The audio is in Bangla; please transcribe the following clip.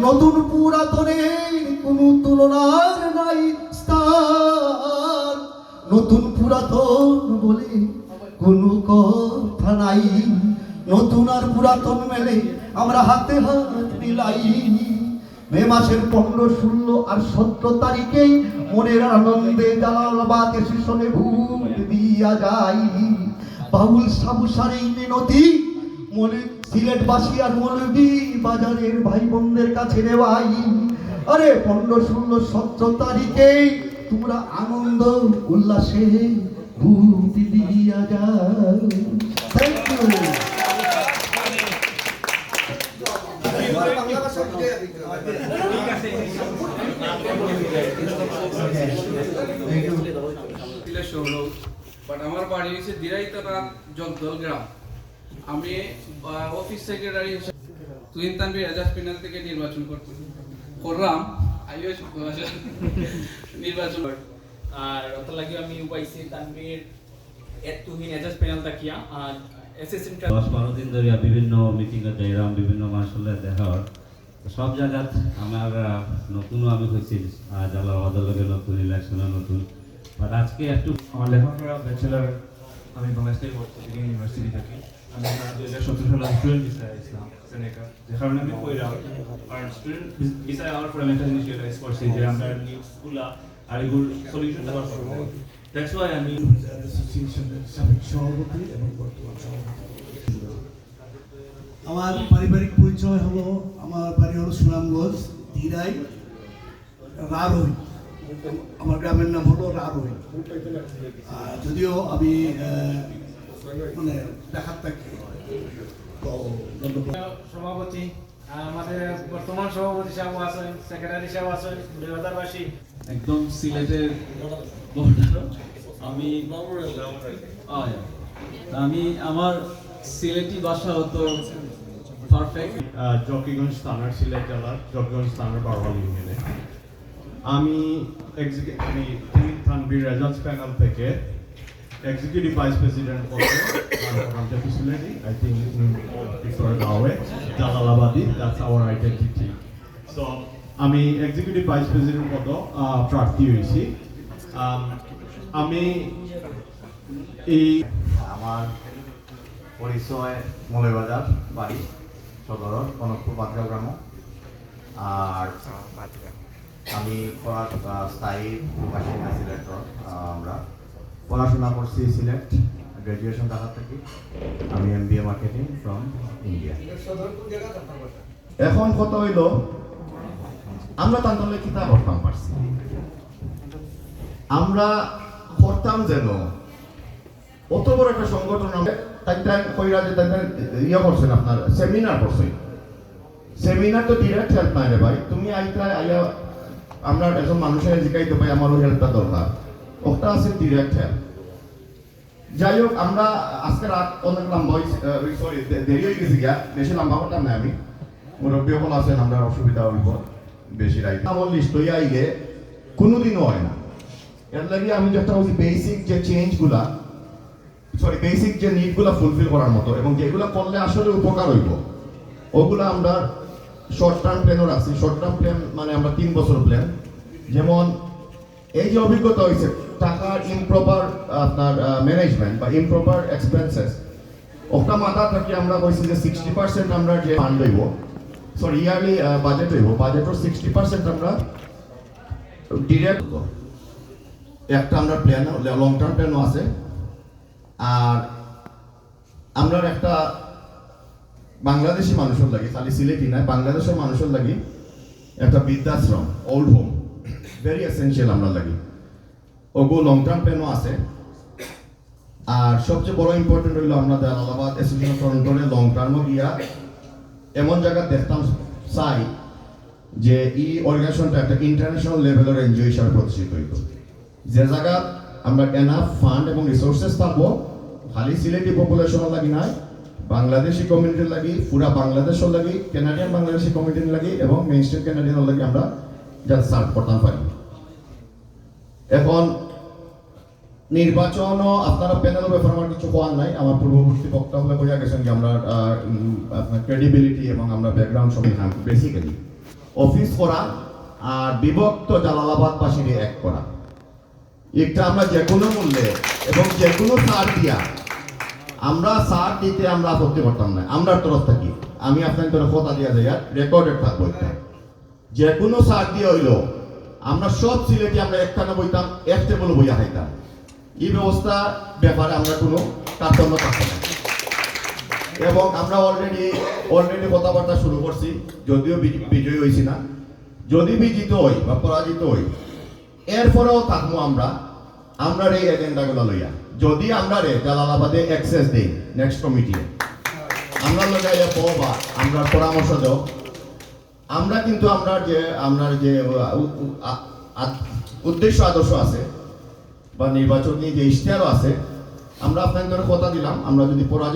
নতুন পুরাতনের কোনো তুলনার নাই স্থান, নতুন পুরাতন বলে কোনো কথা নাই, নতুন আর পুরাতন মেলে আমরা হাতে হাত মিলাই। মে মাসের 15, 16 আর 17 তারিখে মনের আনন্দে জালালাবাদ স্টেশনে ভূত দিয়া যায়। বাউল সাবু সারে মিনতি মনে সিলেট বাসী আর মৌলভী বাজারের ভাই বোনদের কাছে নেওয়াই। আরে 15, 16, 17 তারিখে তোমরা আনন্দ উল্লাসে ভূত দিয়া যাও। Thank you. বাট আমার বাড়ি হচ্ছে দিরাইতলা জগদল গ্রাম। আমি office secretary Tuhin Tanvir Ejaz panel থেকে নির্বাচন করলাম নির্বাচন। আর অত লাগি আমি উপাইছি তানভীর তুহিন এজাজ প্যানেল তাকিয়া আর অ্যাসিস্ট্যান্ট 10-12 দিন ধরে বিভিন্ন মিটিংয়ে যাইলাম, বিভিন্ন মানুষের দেখা হয়। সব জায়গাত আমার নতুনও আমি হয়েছি, জালালাবাদের লগে নতুন, ইলেকশনে নতুন। বাট আজকে একটু আমার লেখাপড়া ব্যাচেলার আমি বাংলাদেশ ইউনিভার্সিটি থাকি। আমি 2017 সালে স্টুডেন্ট ভিসায় আসলাম সেনেকা, যে কারণে আমি কইরা আর স্টুডেন্ট ভিসায় আমার পরে আমি একটা জিনিস রিয়েলাইজ করছি যে আমরা নিউজগুলা আর এগুলো সলিউশন দেওয়ার করবো। দ্যাটস ওয়াই আমি অ্যাসোসিয়েশনের সাবেক সভাপতি এবং বর্তমান সভাপতি। আমার পারিবারিক পরিচয় হলো, আমার বাড়ি হলো সুনামগঞ্জ, দিরাই, রারোই। আমার গ্রামের নাম হলো রারোই। যদিও আমি মানে দেখার থাকি। সভাপতি আমাদের বর্তমান সভাপতি সাহেব আছেন, সেক্রেটারি সাহেব আছেন, 2022 একদম সিলেটের বর্ডার। আমি আমার সিলেটি ভাষা হতো পারফেক্ট। জকিগঞ্জ থানার, সিলেট জেলার জকিগঞ্জ থানার বারওয়াল ইউনিয়নে। আমি তুহিন তানভীর এজাজ প্যানেল থেকে এক্সিকিউটিভ ভাইস প্রেসিডেন্ট পদে Sylheti, I think Jalalabadi, that's our identity. So আমি এক্সিকিউটিভ ভাইস প্রেসিডেন্ট পদ প্রার্থী হয়েছি। আমি এই আমার পরিচয় মৌলভীবাজার বাড়ি, সদর কনকপুর বাদগাঁও গ্রাম। আর আমি স্থায়ী বাসিন্দা সিলেটর। আমরা পড়াশোনা করছি সিলেট, গ্র্যাজুয়েশন ঢাকা থেকে। আমি MBA মার্কেটিং ফ্রম ইন্ডিয়া। এখন কথা হইল আমরা তাহলে কিতা করতাম পারছি, আমরা করতাম যেন অত বড় একটা সংগঠন কইরা যে ইয়ে করছেন, আপনার সেমিনার করছেন। সেমিনার তো ডিরেক্ট হেল্প নাই রে ভাই। তুমি আইয়া আমরা একজন মানুষের জিকাইতে পাই আমারও হেল্পটা দরকার, ওটা আছে ডিরেক্ট হেল্প। যাই হোক, আমরা আজকে রাত অনেক লম্বা সরি দেরি হয়ে গেছি গিয়া, বেশি লম্বা করতাম না। আমি মুরব্বী সকল আছেন, আমরা অসুবিধা হইব বেশি রাইতে। আমার লিস্ট হইয়া আইলে কোনোদিনও হয় না। এর লাগে আমি যেটা বলছি, বেসিক যে চেঞ্জগুলা, সরি বেসিক যে নিডগুলা ফুলফিল করার মতো এবং যেগুলা করলে আসলে উপকার হইব, ওগুলা আমরা শর্ট টার্ম প্ল্যানও রাখছি। শর্ট টার্ম প্ল্যান মানে আমরা 3 বছর প্ল্যান। যেমন এই যে অভিজ্ঞতা হয়েছে টাকার ইমপ্রপার আপনার ম্যানেজমেন্ট বা ইমপ্রপার এক্সপেন্সেস, ওটা মাথা থাকি আমরা কইছি যে 60% আমরা যে ফান্ড হইব, সরি ইয়ারলি বাজেট হইব, বাজেটের 60% আমরা ডিরেক্ট একটা আমরা প্ল্যান, লং টার্ম প্ল্যানও আছে। আর আমরা একটা বাংলাদেশি মানুষের লাগি, খালি সিলেটি নয়, বাংলাদেশের মানুষের লাগি একটা বৃদ্ধাশ্রম, ওল্ড হোম, ভেরি এসেনশিয়াল আমরা লাগি। ওগো লং টার্ম প্ল্যানও আছে। আর সবচেয়ে বড় ইম্পর্টেন্ট হইলো আমরা জালালাবাদ অ্যাসোসিয়েশন টরন্টোরে লং টার্মও গিয়া এমন জায়গা দেখতাম চাই যে এই অর্গানাইজেশনটা একটা ইন্টারন্যাশনাল লেভেলের এনজিও হিসাবে প্রতিষ্ঠিত হইত, যে জায়গা আমরা এনাফ ফান্ড এবং রিসোর্সেস থাকবো, খালি সিলেটি পপুলেশনের লাগি নাই, বাংলাদেশি কমিউনিটির লাগি, পুরা বাংলাদেশের লাগি, কানাডিয়ান বাংলাদেশি কমিউনিটির লাগি এবং মেইন স্ট্রিম কানাডিয়ানের লাগি আমরা যাতে সার্ভ করতাম পারি। এখন নির্বাচনও আপনারা প্যানেলের ব্যাপারে আমার কিছু কোয়ার নাই। আমার পূর্ববর্তী বক্তব্য বোঝা গেছেন যে আমরা আপনার ক্রেডিবিলিটি এবং আমরা ব্যাকগ্রাউন্ড সবই বেসিক্যালি অফিস করা আর বিভক্ত জালালাবাদবাসীর এক করা। একটা আমরা যে কোনো মূল্যে এবং যে কোনো সার দিয়া আমরা সার দিতে আমরা আপত্তি করতাম না। আমরা তরফ থাকি আমি আপনার তরফ কথা দিয়া যাই রেকর্ডেড থাকবো এটা। যে কোনো সার দিয়ে হইল আমরা সব সিলেটে আমরা একখানে বইতাম, এক টেবল বইয়া খাইতাম। এই ব্যবস্থা ব্যাপারে আমরা কোনো তারতম্য থাকতাম না। এবং আমরা অলরেডি কথাবার্তা শুরু করছি, যদিও বিজয়ী হয়েছি না। যদি বিজিত হই বা পরাজিত হই এরপরেও থাকবো আমরা এই এজেন্ডাগুলো লইয়া। যদি আমরা জালালাবাদে অ্যাক্সেস দিই নেক্সট কমিটি আমরা লগাইয়া বা আমরা পরামর্শ দাও, আমরা কিন্তু আমরা যে উদ্দেশ্য আদর্শ আছে বা নির্বাচনী যে ইশতেহারও আছে, আমরা আপনাদের কথা দিলাম, আমরা যদি পরাজিত